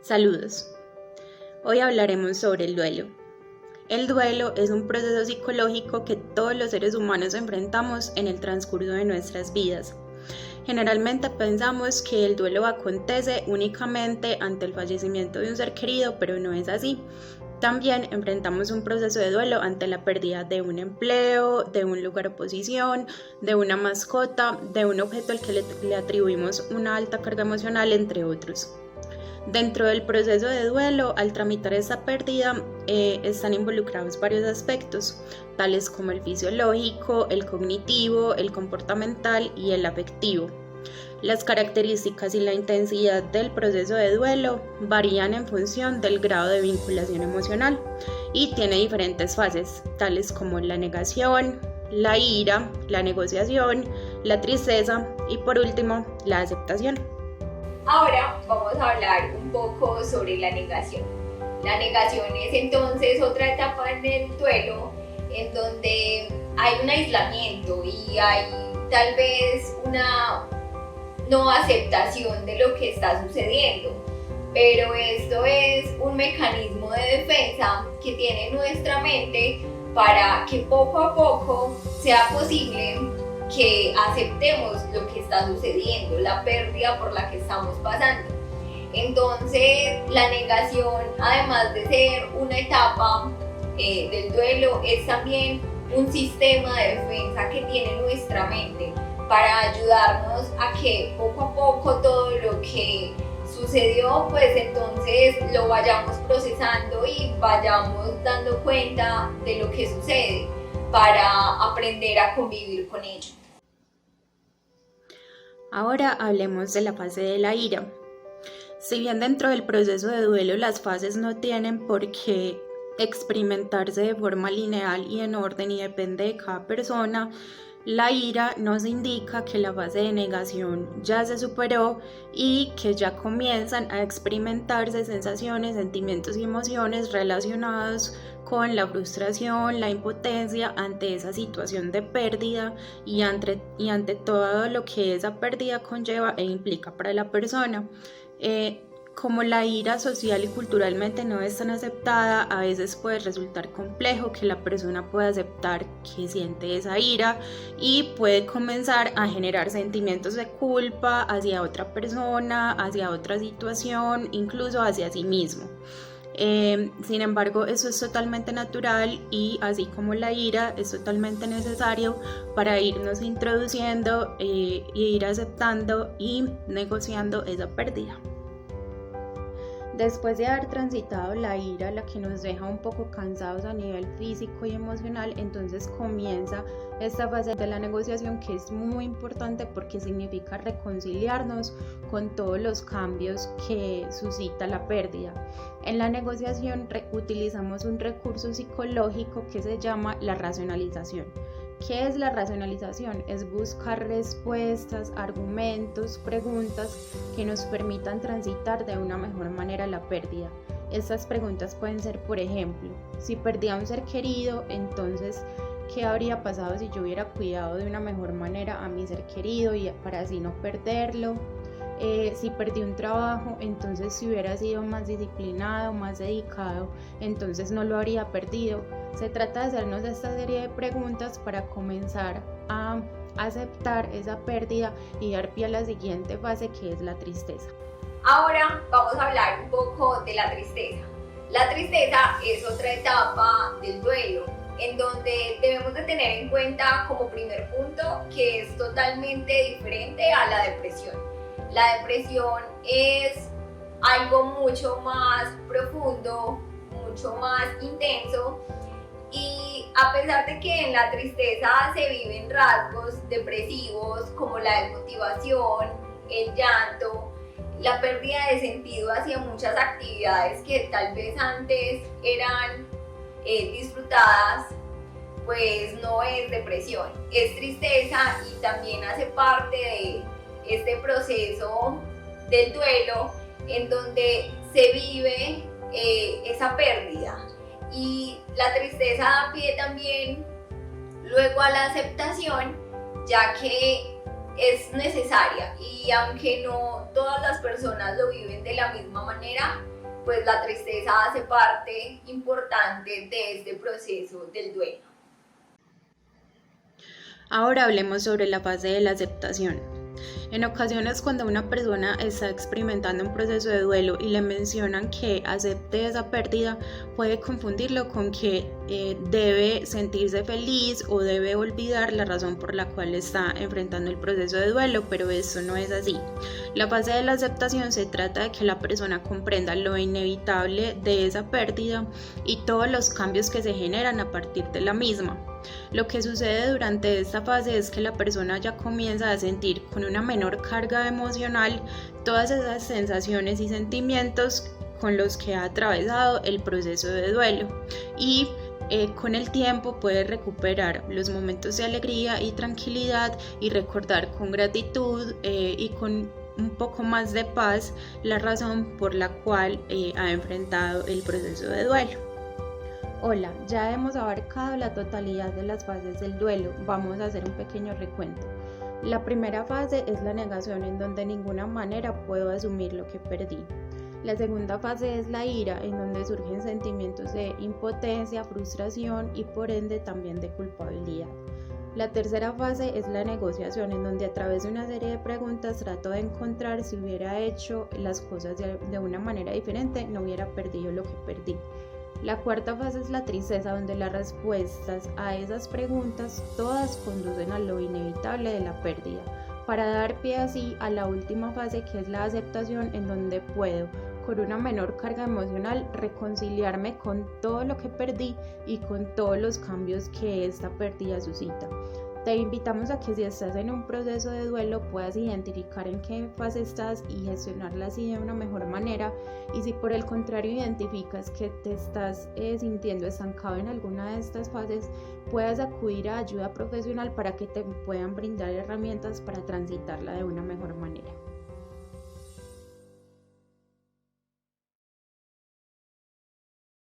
Saludos. Hoy hablaremos sobre el duelo. El duelo es un proceso psicológico que todos los seres humanos enfrentamos en el transcurso de nuestras vidas. Generalmente pensamos que el duelo acontece únicamente ante el fallecimiento de un ser querido, pero no es así. También enfrentamos un proceso de duelo ante la pérdida de un empleo, de un lugar o posición, de una mascota, de un objeto al que le atribuimos una alta carga emocional, entre otros. Dentro del proceso de duelo, al tramitar esta pérdida, están involucrados varios aspectos, tales como el fisiológico, el cognitivo, el comportamental y el afectivo. Las características y la intensidad del proceso de duelo varían en función del grado de vinculación emocional y tiene diferentes fases, tales como la negación, la ira, la negociación, la tristeza y por último, la aceptación. Ahora vamos a hablar un poco sobre la negación. La negación es entonces otra etapa en el duelo en donde hay un aislamiento y hay tal vez una no aceptación de lo que está sucediendo. Pero esto es un mecanismo de defensa que tiene nuestra mente para que poco a poco sea posible que aceptemos lo que está sucediendo, la pérdida por la que estamos pasando. Entonces, la negación, además de ser una etapa del duelo, es también un sistema de defensa que tiene nuestra mente para ayudarnos a que poco a poco todo lo que sucedió, pues entonces lo vayamos procesando y vayamos dando cuenta de lo que sucede para aprender a convivir con ello. Ahora hablemos de la fase de la ira. Si bien dentro del proceso de duelo las fases no tienen por qué experimentarse de forma lineal y en orden y depende de cada persona, la ira nos indica que la fase de negación ya se superó y que ya comienzan a experimentarse sensaciones, sentimientos y emociones relacionados con la frustración, la impotencia ante esa situación de pérdida y ante todo lo que esa pérdida conlleva e implica para la persona. Como la ira social y culturalmente no es tan aceptada, a veces puede resultar complejo que la persona pueda aceptar que siente esa ira y puede comenzar a generar sentimientos de culpa hacia otra persona, hacia otra situación, incluso hacia sí mismo. Sin embargo, eso es totalmente natural y así como la ira es totalmente necesario para irnos introduciendo e ir aceptando y negociando esa pérdida. Después de haber transitado la ira, la que nos deja un poco cansados a nivel físico y emocional, entonces comienza esta fase de la negociación, que es muy importante porque significa reconciliarnos con todos los cambios que suscita la pérdida. En la negociación utilizamos un recurso psicológico que se llama la racionalización. ¿Qué es la racionalización? Es buscar respuestas, argumentos, preguntas que nos permitan transitar de una mejor manera la pérdida. Estas preguntas pueden ser, por ejemplo, si perdí a un ser querido, entonces, ¿qué habría pasado si yo hubiera cuidado de una mejor manera a mi ser querido y para así no perderlo? Si perdí un trabajo, entonces si hubiera sido más disciplinado, más dedicado, entonces no lo habría perdido. Se trata de hacernos esta serie de preguntas para comenzar a aceptar esa pérdida y dar pie a la siguiente fase, que es la tristeza. Ahora vamos a hablar un poco de la tristeza. La tristeza es otra etapa del duelo, en donde debemos de tener en cuenta como primer punto que es totalmente diferente a la depresión. La depresión es algo mucho más profundo, mucho más intenso, y a pesar de que en la tristeza se viven rasgos depresivos como la desmotivación, el llanto, la pérdida de sentido hacia muchas actividades que tal vez antes eran disfrutadas, pues no es depresión, es tristeza y también hace parte de este proceso del duelo en donde se vive esa pérdida, y la tristeza da pie también luego a la aceptación, ya que es necesaria y aunque no todas las personas lo viven de la misma manera, pues la tristeza hace parte importante de este proceso del duelo. Ahora hablemos sobre la fase de la aceptación. En ocasiones cuando una persona está experimentando un proceso de duelo y le mencionan que acepte esa pérdida, puede confundirlo con que debe sentirse feliz o debe olvidar la razón por la cual está enfrentando el proceso de duelo, pero eso no es así. La fase de la aceptación se trata de que la persona comprenda lo inevitable de esa pérdida y todos los cambios que se generan a partir de la misma. Lo que sucede durante esta fase es que la persona ya comienza a sentir con una menor carga emocional todas esas sensaciones y sentimientos con los que ha atravesado el proceso de duelo y con el tiempo puede recuperar los momentos de alegría y tranquilidad y recordar con gratitud y con un poco más de paz la razón por la cual ha enfrentado el proceso de duelo. Hola, ya hemos abarcado la totalidad de las fases del duelo. Vamos a hacer un pequeño recuento. La primera fase es la negación, en donde de ninguna manera puedo asumir lo que perdí. La segunda fase es la ira, en donde surgen sentimientos de impotencia, frustración y por ende también de culpabilidad. La tercera fase es la negociación, en donde a través de una serie de preguntas trato de encontrar si hubiera hecho las cosas de una manera diferente, no hubiera perdido lo que perdí. La cuarta fase es la tristeza, donde las respuestas a esas preguntas todas conducen a lo inevitable de la pérdida, para dar pie así a la última fase, que es la aceptación, en donde puedo, con una menor carga emocional, reconciliarme con todo lo que perdí y con todos los cambios que esta pérdida suscita. Te invitamos a que si estás en un proceso de duelo puedas identificar en qué fase estás y gestionarla así de una mejor manera, y si por el contrario identificas que te estás sintiendo estancado en alguna de estas fases, puedas acudir a ayuda profesional para que te puedan brindar herramientas para transitarla de una mejor manera.